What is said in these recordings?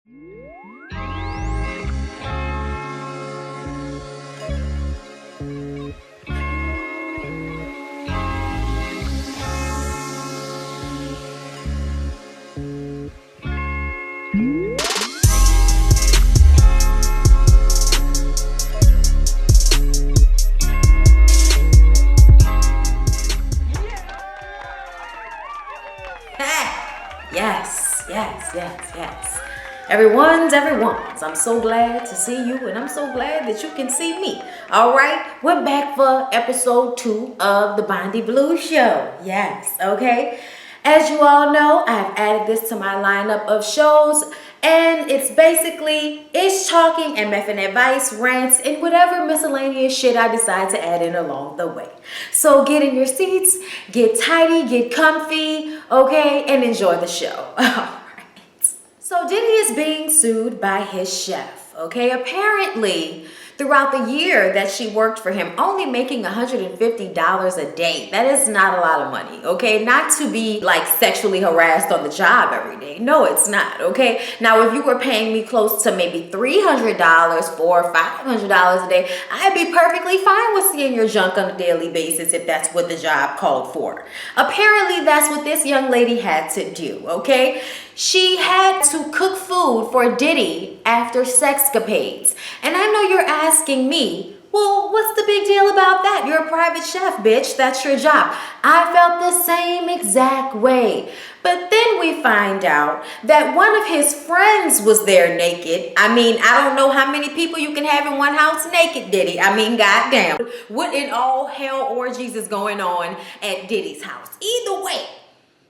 Yes. Everyone's. I'm so glad to see you, and I'm so glad that you can see me. All right, we're back for episode 2 of the Bondy Blue Show. Yes, okay. As you all know, I've added this to my lineup of shows, and it's basically ish talking and method advice, rants, and whatever miscellaneous shit I decide to add in along the way. So get in your seats, get tidy, get comfy, okay, and enjoy the show. So Diddy is being sued by his chef, okay? Apparently, throughout the year that she worked for him, only making $150 a day. That is not a lot of money, okay? Not to be like sexually harassed on the job every day. No, it's not, okay? Now, if you were paying me close to maybe $300, $400, $500 a day, I'd be perfectly fine with seeing your junk on a daily basis if that's what the job called for. Apparently, that's what this young lady had to do, okay? She had to cook food for Diddy after sexcapades. And I know you're asking me, well, what's the big deal about that? You're a private chef, bitch. That's your job. I felt the same exact way. But then we find out that one of his friends was there naked. I mean, I don't know how many people you can have in one house naked, Diddy. I mean, goddamn. What in all hell orgies is going on at Diddy's house? Either way,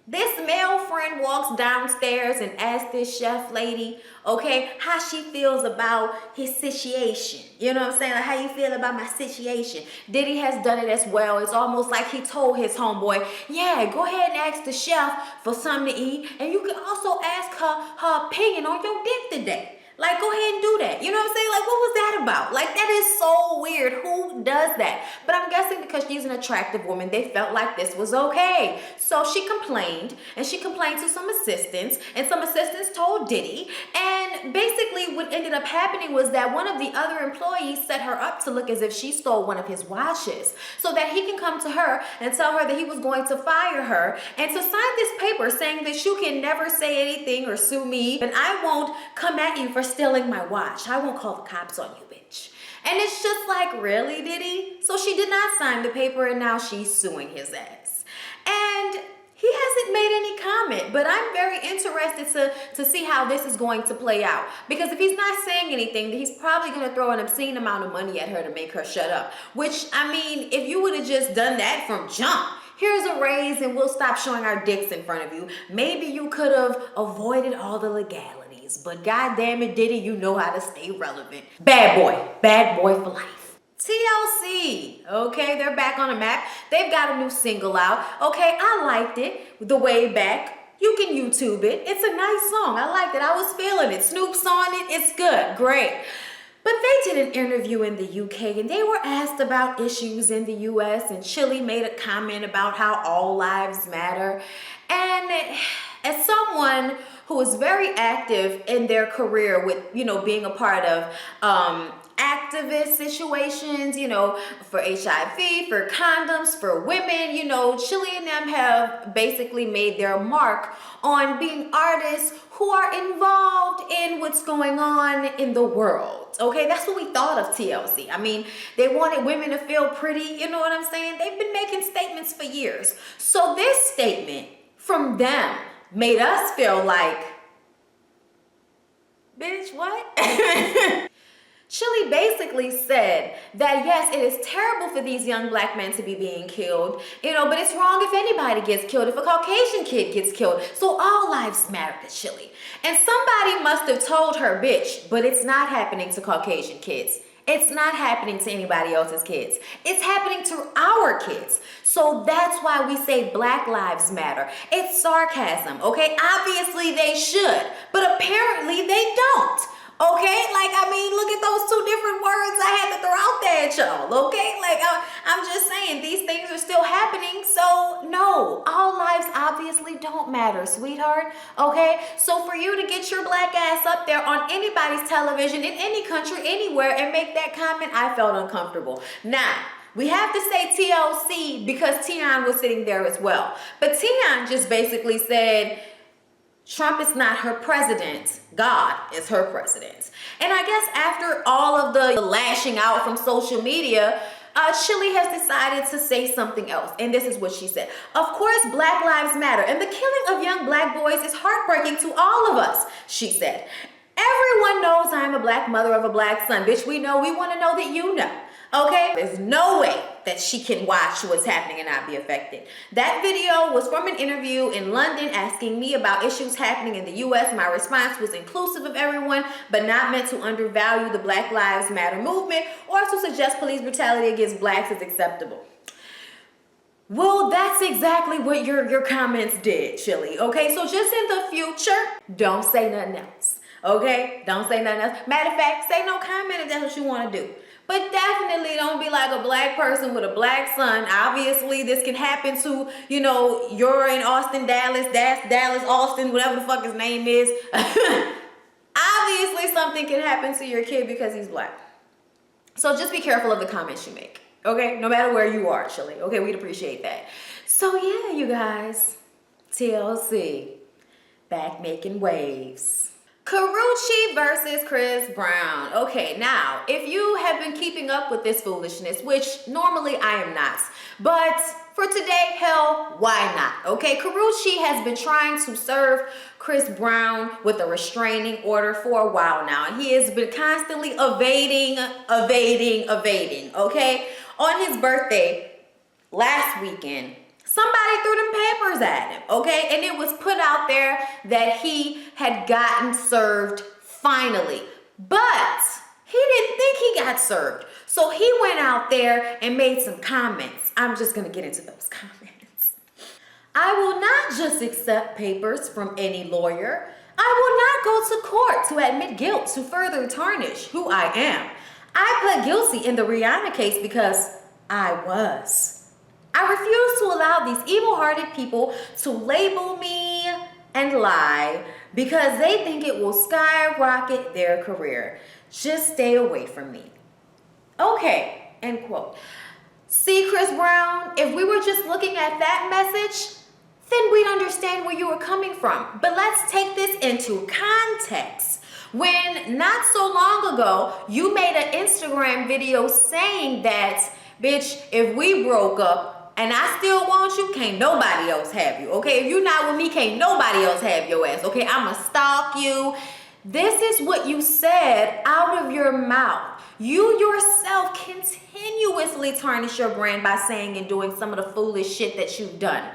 this male friend walks downstairs and asks this chef lady, okay, how she feels about his situation. You know what I'm saying? Like, how you feel about my situation? Diddy has done it as well. It's almost like he told his homeboy, yeah, go ahead and ask the chef for something to eat. And you can also ask her opinion on your dick today. Like, go ahead and do that. You know what I'm saying? Like, what was that about? Like, that is so weird. Who does that? But I'm guessing because she's an attractive woman, they felt like this was okay. So she complained, and she complained to some assistants, and some assistants told Diddy. And basically what ended up happening was that one of the other employees set her up to look as if she stole one of his watches so that he can come to her and tell her that he was going to fire her and to sign this paper saying that you can never say anything or sue me, and I won't come at you for stealing my watch. I won't call the cops on you, bitch. And it's just like, really, Diddy? So she did not sign the paper, and now she's suing his ass. And he hasn't made any comment, but I'm very interested to see how this is going to play out. Because if he's not saying anything, then he's probably going to throw an obscene amount of money at her to make her shut up. Which, I mean, if you would have just done that from jump, here's a raise and we'll stop showing our dicks in front of you, maybe you could have avoided all the legalities. But goddamn it, Diddy, you know how to stay relevant. Bad boy for life. TLC, okay, they're back on the map. They've got a new single out. Okay, I liked it, The Way Back. You can YouTube it. It's a nice song. I liked it. I was feeling it. Snoop's on it. It's good. Great. But they did an interview in the UK, and they were asked about issues in the US, and Chili made a comment about how all lives matter. And as someone who is very active in their career with, you know, being a part of activist situations, you know, for HIV, for condoms, for women, you know, Chili and them have basically made their mark on being artists who are involved in what's going on in the world. Okay, that's what we thought of TLC. I mean, they wanted women to feel pretty, you know what I'm saying? They've been making statements for years. So this statement from them made us feel like, bitch, what? Chili basically said that yes, it is terrible for these young black men to be being killed, you know, but it's wrong if anybody gets killed, if a Caucasian kid gets killed. So all lives matter to Chili. And somebody must have told her, bitch, but it's not happening to Caucasian kids. It's not happening to anybody else's kids. It's happening to our kids. So that's why we say Black Lives Matter. It's sarcasm, okay? Obviously they should, but apparently they don't. Okay, like, I mean, look at those two different words I had to throw out there at y'all, okay? Like, I'm just saying, these things are still happening, so no, all lives lives obviously don't matter, sweetheart. Okay? So for you to get your black ass up there on anybody's television in any country, anywhere, and make that comment, I felt uncomfortable. Now, we have to say TLC because Tion was sitting there as well. But Tion just basically said, Trump is not her president. God is her president. And I guess after all of the lashing out from social media, Chili has decided to say something else. And this is what she said. Of course, Black Lives Matter. And the killing of young black boys is heartbreaking to all of us, she said. Everyone knows I'm a black mother of a black son. Bitch, we know. We want to know that you know. Okay? There's no way that she can watch what's happening and not be affected. That video was from an interview in London asking me about issues happening in the US. My response was inclusive of everyone, but not meant to undervalue the Black Lives Matter movement or to suggest police brutality against blacks is acceptable. Well, that's exactly what your comments did, Chili. Okay, so just in the future, don't say nothing else. Okay? Don't say nothing else. Matter of fact, say no comment if that's what you want to do. But definitely don't be like a black person with a black son. Obviously, this can happen to, you know, you're in Austin, Dallas, Dallas, Austin, whatever the fuck his name is. Obviously, something can happen to your kid because he's black. So just be careful of the comments you make. Okay? No matter where you are, Chili. Okay? We'd appreciate that. So yeah, you guys. TLC. Back making waves. Karrueche versus Chris Brown. Okay, now, if you have been keeping up with this foolishness, which normally I am not, but for today, hell, why not? Okay, Karrueche has been trying to serve Chris Brown with a restraining order for a while now. He has been constantly evading, okay? On his birthday, last weekend, somebody threw them papers at him, okay? And it was put out there that he had gotten served finally. But he didn't think he got served. So he went out there and made some comments. I'm just gonna get into those comments. I will not just accept papers from any lawyer. I will not go to court to admit guilt to further tarnish who I am. I pled guilty in the Rihanna case because I was. I refuse to allow these evil-hearted people to label me and lie because they think it will skyrocket their career. Just stay away from me. Okay, end quote. See, Chris Brown, if we were just looking at that message, then we'd understand where you were coming from. But let's take this into context. When not so long ago, you made an Instagram video saying that, bitch, if we broke up, and I still want you, can't nobody else have you, okay? If you're not with me, can't nobody else have your ass, okay? I'ma stalk you. This is what you said out of your mouth. You yourself continuously tarnish your brand by saying and doing some of the foolish shit that you've done.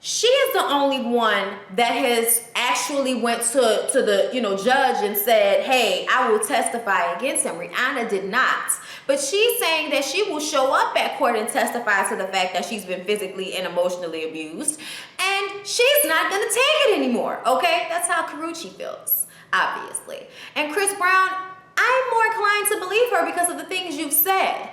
She is the only one that has actually went to the judge and said, hey, I will testify against him. Rihanna did not. But she's saying that she will show up at court and testify to the fact that she's been physically and emotionally abused. And she's not going to take it anymore, okay? That's how Karrueche feels, obviously. And Chris Brown, I'm more inclined to believe her because of the things you've said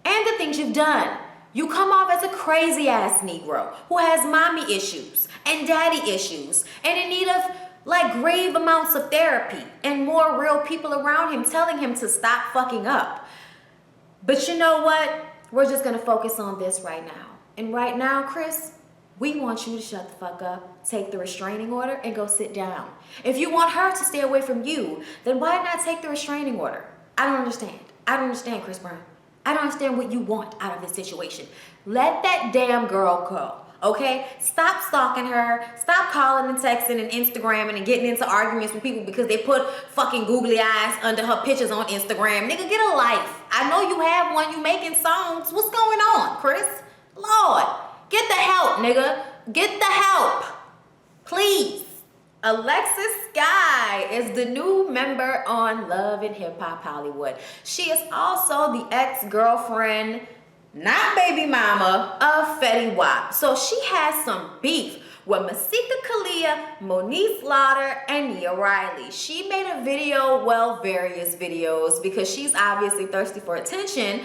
and the things you've done. You come off as a crazy ass Negro who has mommy issues and daddy issues and in need of like grave amounts of therapy and more real people around him telling him to stop fucking up. But you know what? We're just gonna focus on this right now. And right now, Chris, we want you to shut the fuck up, take the restraining order, and go sit down. If you want her to stay away from you, then why not take the restraining order? I don't understand. I don't understand, Chris Brown. I don't understand what you want out of this situation. Let that damn girl go, okay? Stop stalking her. Stop calling and texting and Instagramming and getting into arguments with people because they put fucking googly eyes under her pictures on Instagram. Nigga, get a life. I know you have one. You making songs. What's going on, Chris? Lord, get the help, nigga. Get the help. Please. Alexis Skyy is the new member on Love and Hip Hop Hollywood. She is also the ex-girlfriend, not baby mama, of Fetty Wap. So she has some beef with Masika Kalia, Monique Slaughter, and Nia Riley. She made a video, well, various videos, because she's obviously thirsty for attention,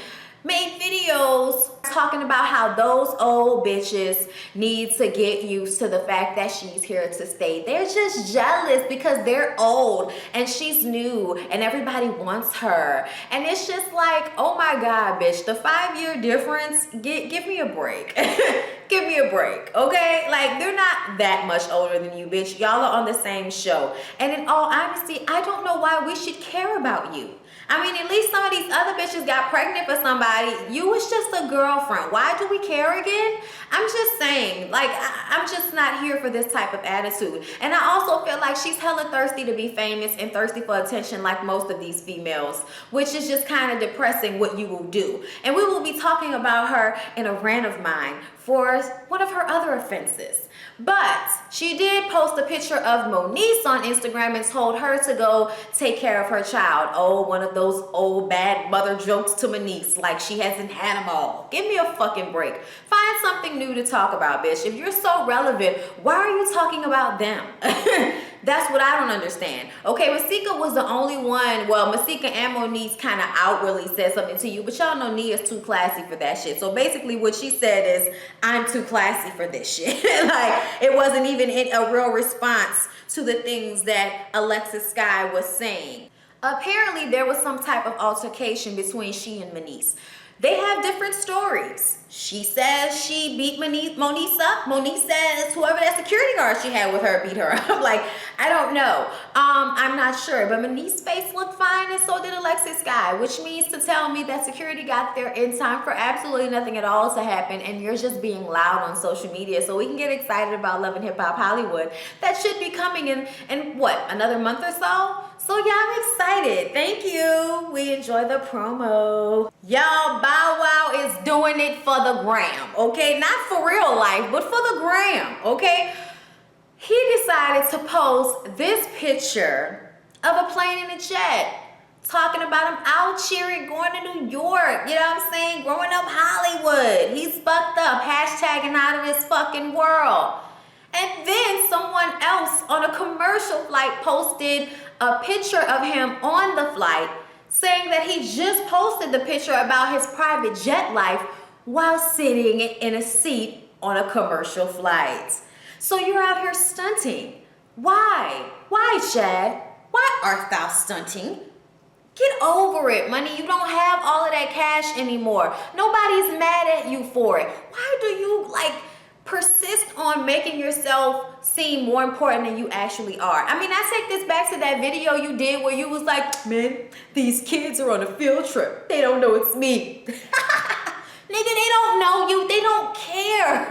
made videos talking about how those old bitches need to get used to the fact that she's here to stay. They're just jealous because they're old and she's new and everybody wants her. And it's just like, oh my God, bitch, the 5-year difference, give me a break. Give me a break, okay? Like, they're not that much older than you, bitch. Y'all are on the same show. And in all honesty, I don't know why we should care about you. I mean, at least some of these other bitches got pregnant for somebody. You was just a girlfriend. Why do we care again? I'm just saying, like, I'm just not here for this type of attitude. And I also feel like she's hella thirsty to be famous and thirsty for attention like most of these females, which is just kind of depressing what you will do. And we will be talking about her in a rant of mine for one of her other offenses. But she did post a picture of Moniece on Instagram and told her to go take care of her child. Oh, one of those old bad mother jokes to Moniece, like she hasn't had them all. Give me a fucking break. Find something new to talk about, bitch. If you're so relevant, why are you talking about them? That's what I don't understand. Okay, Masika was the only one. Well, Masika and Moniece kind of outwardly said something to you, but y'all know Nia's too classy for that shit. So basically what she said is, I'm too classy for this shit. Like, it wasn't even a real response to the things that Alexis Skyy was saying. Apparently, there was some type of altercation between she and Moniece. They have different stories. She says she beat Moniece up. Moniece says whoever that security guard she had with her beat her up. Like, I don't know. I'm not sure. But Moniece's face looked fine and so did Alexis Skyy, which means to tell me that security got there in time for absolutely nothing at all to happen and you're just being loud on social media so we can get excited about Love and Hip Hop Hollywood. That should be coming in what, another month or so? So yeah, I'm excited. Thank you. We enjoy the promo. Y'all, Bow Wow is doing it for the gram, okay? Not for real life, but for the gram, okay? He decided to post this picture of a plane and a jet, talking about him out cheering, going to New York, you know what I'm saying? Growing up Hollywood. He's fucked up, hashtagging out of this fucking world. And then someone else on a commercial flight posted a picture of him on the flight saying that he just posted the picture about his private jet life while sitting in a seat on a commercial flight. So you're out here stunting. Why? Why, Chad? Why art thou stunting? Get over it, money. You don't have all of that cash anymore. Nobody's mad at you for it. Why do you, like, persist on making yourself seem more important than you actually are? I mean, I take this back to that video you did where you was like, man, these kids are on a field trip. They don't know it's me. Nigga, they don't know you. They don't care.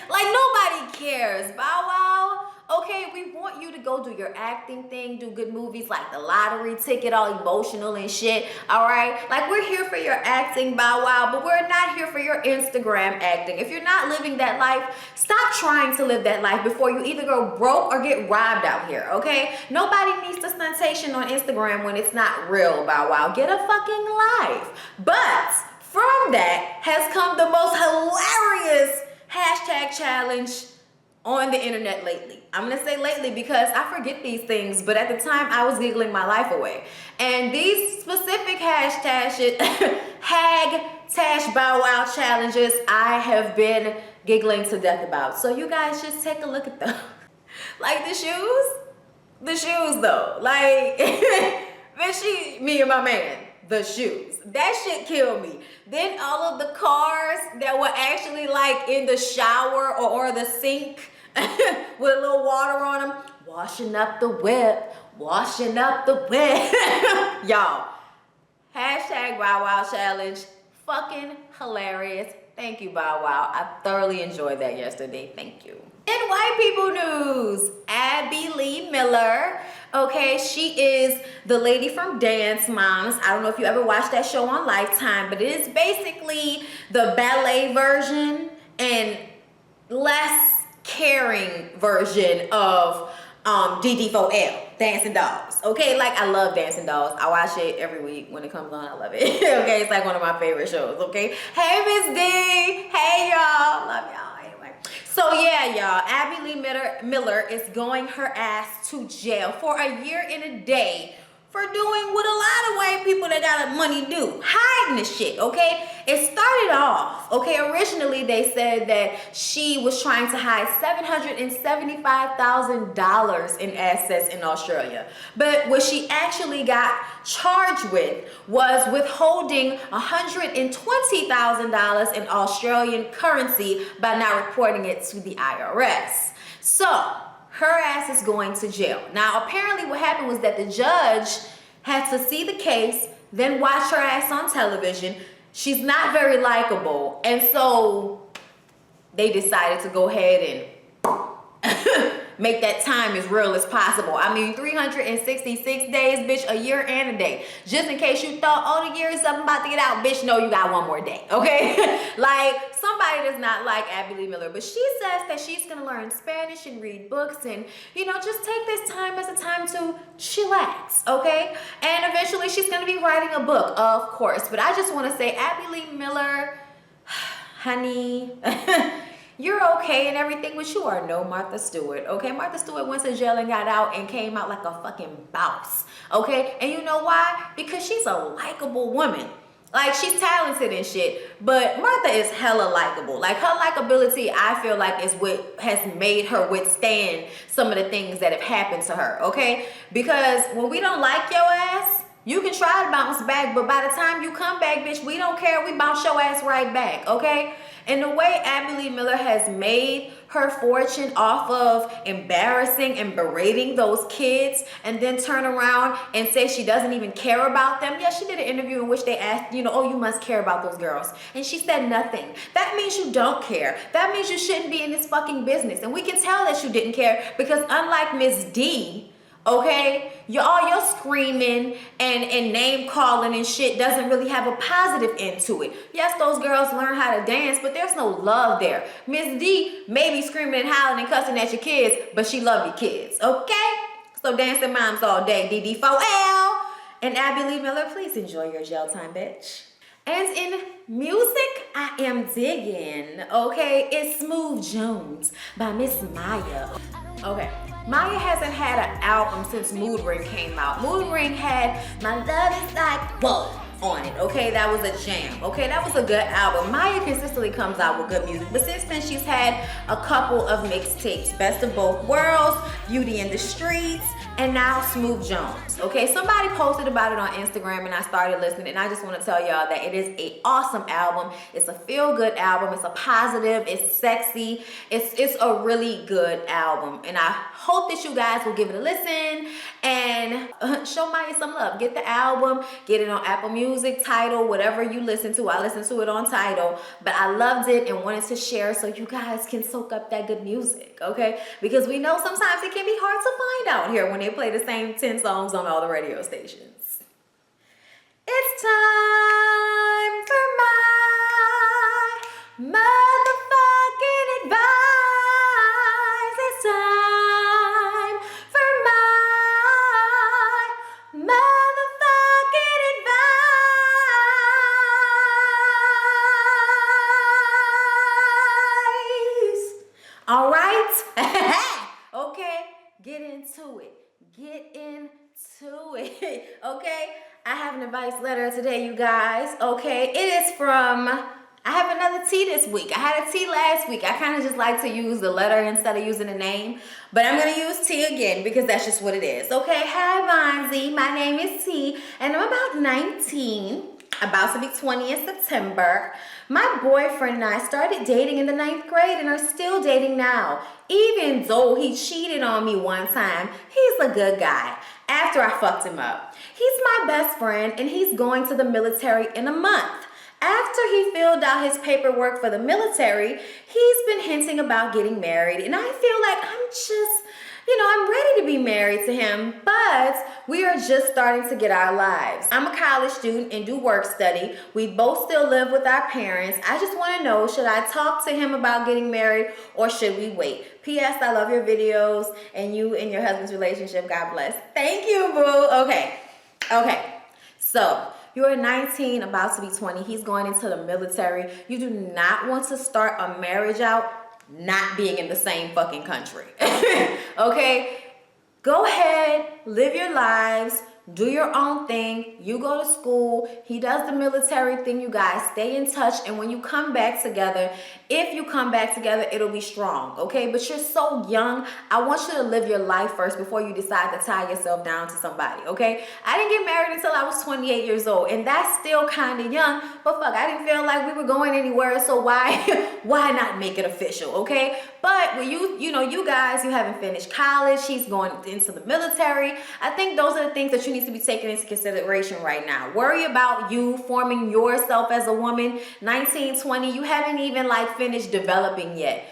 Like, nobody cares, Bow Wow. Okay, we want you to go do your acting thing, do good movies like The Lottery Ticket, all emotional and shit, all right? Like, we're here for your acting, Bow Wow, but we're not here for your Instagram acting. If you're not living that life, stop trying to live that life before you either go broke or get robbed out here, okay? Nobody needs the sensation on Instagram when it's not real, Bow Wow. Get a fucking life. But from that has come the most hilarious hashtag challenge on the internet lately. I'm gonna say lately because I forget these things, but at the time I was giggling my life away. And these specific hashtag shit, hag Bow Wow challenges, I have been giggling to death about. So you guys just take a look at them. Like the shoes though. Like, me and my man. The shoes. That shit killed me. Then all of the cars that were actually like in the shower or the sink with a little water on them, washing up the whip, washing up the whip. Y'all, hashtag Bow Wow challenge, fucking hilarious. Thank you, Bow Wow. I thoroughly enjoyed that yesterday. Thank you. In white people news, Abby Lee Miller. Okay, she is the lady from Dance Moms. I don't know if you ever watched that show on Lifetime, but it is basically the ballet version and less caring version of DD4L, Dancing Dolls. Okay, like, I love Dancing Dolls. I watch it every week when it comes on. I love it. Okay, it's like one of my favorite shows. Okay, hey Miss D, hey y'all, love y'all. Anyway, so yeah, y'all, Abby Lee Miller is going her ass to jail for a year and a day for doing what a lot of white people that got money do, hiding the shit, okay? It started off, okay, originally they said that she was trying to hide $775,000 in assets in Australia. But what she actually got charged with was withholding $120,000 in Australian currency by not reporting it to the IRS. So, her ass is going to jail. Now, apparently what happened was that the judge had to see the case, then watch her ass on television. She's not very likable. And so they decided to go ahead and make that time as real as possible. I mean, 366 days, bitch, a year and a day. Just in case you thought, oh, the year is up, I'm about to get out, bitch, no, you got one more day, okay? Like, somebody does not like Abby Lee Miller, but she says that she's gonna learn Spanish and read books and, you know, just take this time as a time to chillax, okay? And eventually she's gonna be writing a book, of course. But I just wanna say, Abby Lee Miller, honey, you're okay and everything, but you are no Martha Stewart, okay? Martha Stewart went to jail and got out and came out like a fucking boss, okay? And you know why? Because she's a likable woman. Like, she's talented and shit, but Martha is hella likable. Like, her likability, I feel like, is what has made her withstand some of the things that have happened to her, okay? Because when we don't like your ass, you can try to bounce back, but by the time you come back, bitch, we don't care. We bounce your ass right back, okay? And the way Abby Lee Miller has made her fortune off of embarrassing and berating those kids and then turn around and say she doesn't even care about them. Yeah, she did an interview in which they asked, you know, oh, you must care about those girls. And she said nothing. That means you don't care. That means you shouldn't be in this fucking business. And we can tell that you didn't care because unlike Miss D, okay, all your screaming and name calling and shit doesn't really have a positive end to it. Yes, those girls learn how to dance, but there's no love there. Miss D may be screaming and howling and cussing at your kids, but she love your kids, okay? So dancing moms all day, DD4L. And Abby Lee Miller, please enjoy your jail time, bitch. And in music, I am digging, okay? It's Smooth Jones by Miss Maya. Okay, Maya hasn't had an album since Mood Ring came out. Mood Ring had My Love Is Like Whoa on it, okay? That was a jam, okay? That was a good album. Maya consistently comes out with good music, but since then she's had a couple of mixtapes. Best of Both Worlds, Beauty in the Streets, and now Smooth Jones, okay? Somebody posted about it on Instagram and I started listening, and I just want to tell y'all that it is an awesome album. It's a feel-good album. It's a positive. It's sexy. It's a really good album, and I hope that you guys will give it a listen and show Maya some love. Get the album, get it on Apple Music, Tidal, whatever you listen to. I listen to it on Tidal, but I loved it and wanted to share so you guys can soak up that good music, okay? Because we know sometimes it can be hard to find out here when they play the same 10 songs on all the radio stations. It's time for my motherfucking advice. It's time for my motherfucking advice. All right? Okay, get into it. Get into it, okay? I have an advice letter today, you guys, okay? It is from, I have another T this week. I had a T last week. I kind of just like to use the letter instead of using the name, but I'm going to use T again because that's just what it is, okay? Hi, Bonzi. My name is T, and I'm about 19. About to be 20 in September. My boyfriend and I started dating in the 9th grade and are still dating now. Even though he cheated on me one time, he's a good guy after I fucked him up. He's my best friend and he's going to the military in a month. After he filled out his paperwork for the military, he's been hinting about getting married, and I feel like I'm just, I'm ready to be married to him, but we are just starting to get our lives. I'm a college student and do work study. We both still live with our parents. I just want to know, should I talk to him about getting married or should we wait? P.S. I love your videos and you and your husband's relationship. God bless. Thank you, boo. Okay. So you're 19, about to be 20. He's going into the military. You do not want to start a marriage out not being in the same fucking country. Okay? Go ahead, live your lives. Do your own thing. You go to school. He does the military thing. You guys stay in touch. And when you come back together, if you come back together, it'll be strong. Okay. But you're so young. I want you to live your life first before you decide to tie yourself down to somebody. Okay. I didn't get married until I was 28 years old. And that's still kind of young. But fuck, I didn't feel like we were going anywhere. So why not make it official? Okay. But when you guys, you haven't finished college. He's going into the military. I think those are the things that you need to be taken into consideration right now. Worry about you forming yourself as a woman. 19, 20, you haven't even like finished developing yet.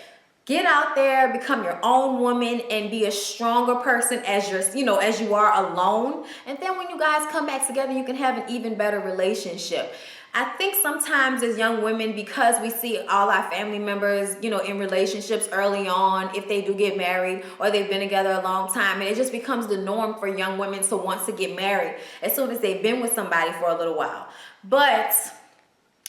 Get out there, become your own woman, and be a stronger person as you are alone. And then when you guys come back together, you can have an even better relationship. I think sometimes as young women, because we see all our family members, in relationships early on, if they do get married or they've been together a long time, and it just becomes the norm for young women to want to get married as soon as they've been with somebody for a little while. But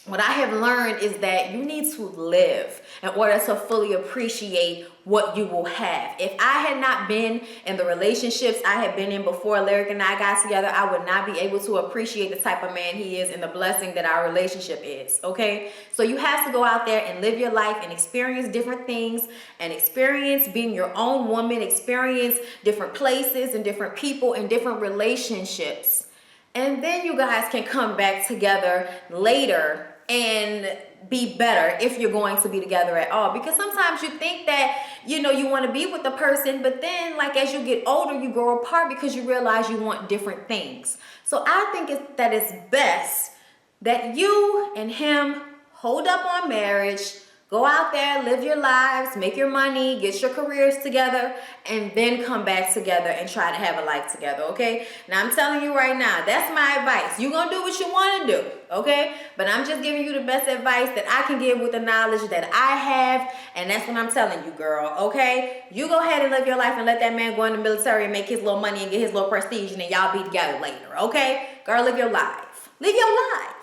what I have learned is that you need to live in order to fully appreciate what you will have. If I had not been in the relationships I had been in before Lyric and I got together, I would not be able to appreciate the type of man he is and the blessing that our relationship is, okay? So you have to go out there and live your life and experience different things and experience being your own woman, experience different places and different people and different relationships. And then you guys can come back together later and be better if you're going to be together at all. Because sometimes you think that, you want to be with the person, but then like as you get older, you grow apart because you realize you want different things. So I think that it's best that you and him hold up on marriage, go out there, live your lives, make your money, get your careers together, and then come back together and try to have a life together, okay? Now, I'm telling you right now, that's my advice. You're going to do what you want to do, okay? But I'm just giving you the best advice that I can give with the knowledge that I have, and that's what I'm telling you, girl, okay? You go ahead and live your life and let that man go in the military and make his little money and get his little prestige, and then y'all be together later, okay? Girl, live your life. Live your life.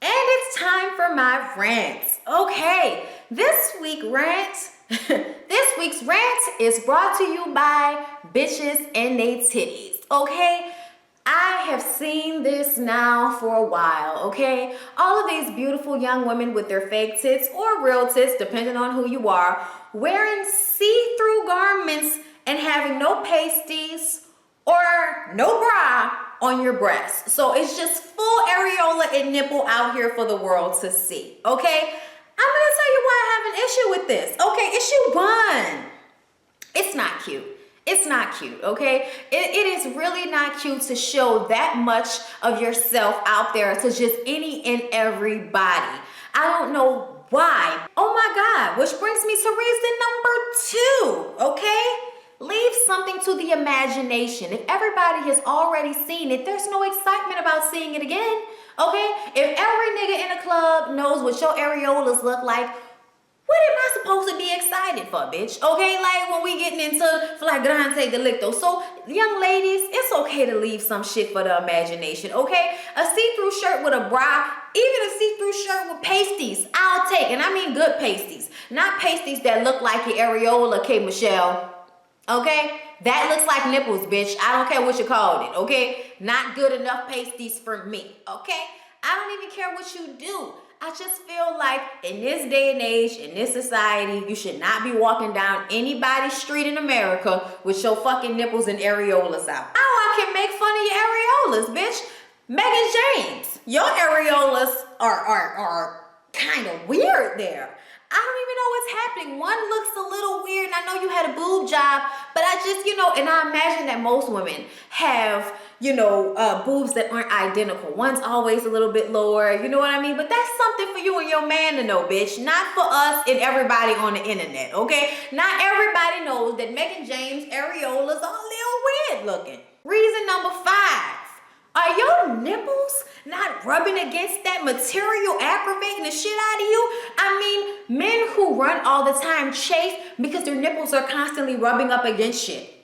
And it's time for my rants. Okay, this week's rant is brought to you by bitches and they titties. Okay, I have seen this now for a while. Okay, all of these beautiful young women with their fake tits or real tits, depending on who you are, wearing see-through garments and having no pasties or no bra on your breasts. So it's just full areola and nipple out here for the world to see, okay? I'm gonna tell you why I have an issue with this. Okay, issue 1. It's not cute. It's not cute, okay? It is really not cute to show that much of yourself out there to just any and everybody. I don't know why. Oh my God, which brings me to reason number 2, okay? Leave something to the imagination. If everybody has already seen it, there's no excitement about seeing it again, okay? If every nigga in a club knows what your areolas look like, what am I supposed to be excited for, bitch? Okay, like when we getting into flagrante delicto. So, young ladies, it's okay to leave some shit for the imagination, okay? A see-through shirt with a bra, even a see-through shirt with pasties, I'll take. And I mean good pasties, not pasties that look like your areola, K. Michelle. Okay, that looks like nipples, bitch. I don't care what you called it, okay? Not good enough pasties for me, okay? I don't even care what you do. I just feel like in this day and age, in this society, you should not be walking down anybody's street in America with your fucking nipples and areolas out. Now I can make fun of your areolas, bitch. Megan James, your areolas are kind of weird there. I don't even know what's happening. One looks a little weird, and I know you had a boob job, but I just, and I imagine that most women have, boobs that aren't identical. One's always a little bit lower, you know what I mean? But that's something for you and your man to know, bitch. Not for us and everybody on the internet, okay? Not everybody knows that Megan James' areolas are a little weird looking. Reason number 5. Are your nipples not rubbing against that material, aggravating the shit out of you? I mean, men who run all the time chafe because their nipples are constantly rubbing up against shit.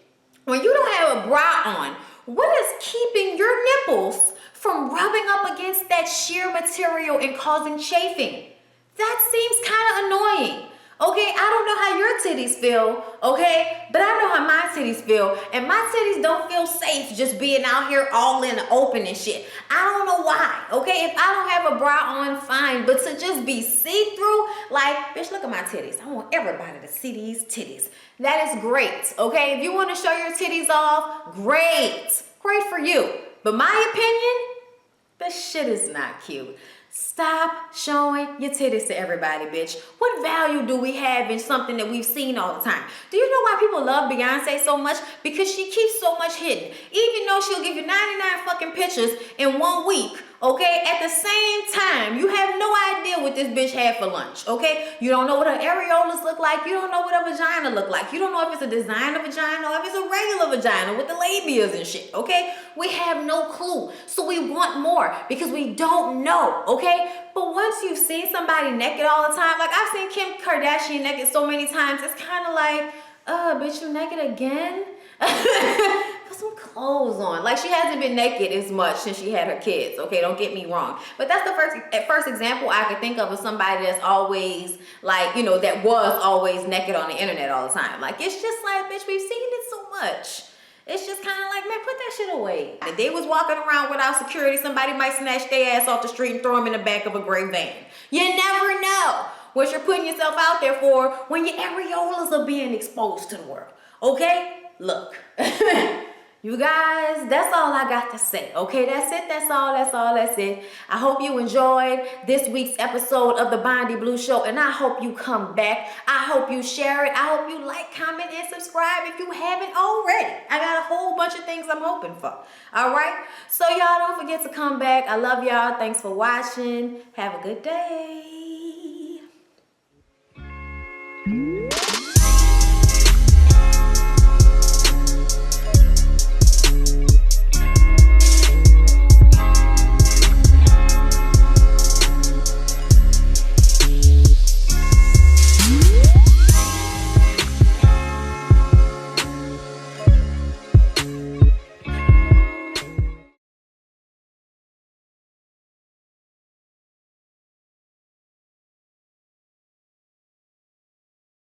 When you don't have a bra on, what is keeping your nipples from rubbing up against that sheer material and causing chafing? That seems kind of annoying. Okay, I don't know how your titties feel, okay? But I know how my titties feel. And my titties don't feel safe just being out here all in the open and shit. I don't know why, okay? If I don't have a bra on, fine. But to just be see-through, like, bitch, look at my titties. I want everybody to see these titties. That is great, okay? If you want to show your titties off, great. Great for you. But my opinion, this shit is not cute. Stop showing your titties to everybody, bitch. What value do we have in something that we've seen all the time? Do you know why people love Beyonce so much? Because she keeps so much hidden. Even though she'll give you 99 fucking pictures in 1 week, okay? At the same time, you have no idea what this bitch had for lunch, okay? You don't know what her areolas look like. You don't know what her vagina look like. You don't know if it's a designer vagina or if it's a regular vagina with the labias and shit, okay? We have no clue. So we want more because we don't know, okay? But once you've seen somebody naked all the time, like I've seen Kim Kardashian naked so many times, it's kind of like, bitch, you naked again? Put some clothes on. Like, she hasn't been naked as much since she had her kids, okay? Don't get me wrong. But that's the first example I could think of somebody that's always, like, you know, that was always naked on the internet all the time. Like, it's just like, bitch, we've seen it so much. It's just kind of like, man, put that shit away. If they was walking around without security, somebody might snatch their ass off the street and throw them in the back of a gray van. You never know what you're putting yourself out there for when your areolas are being exposed to the world. Okay? Look. You guys, that's all I got to say. Okay, that's it. That's it. I hope you enjoyed this week's episode of the Bondy Blue Show, and I hope you come back. I hope you share it. I hope you like, comment, and subscribe if you haven't already. I got a whole bunch of things I'm hoping for. All right? So y'all don't forget to come back. I love y'all. Thanks for watching. Have a good day.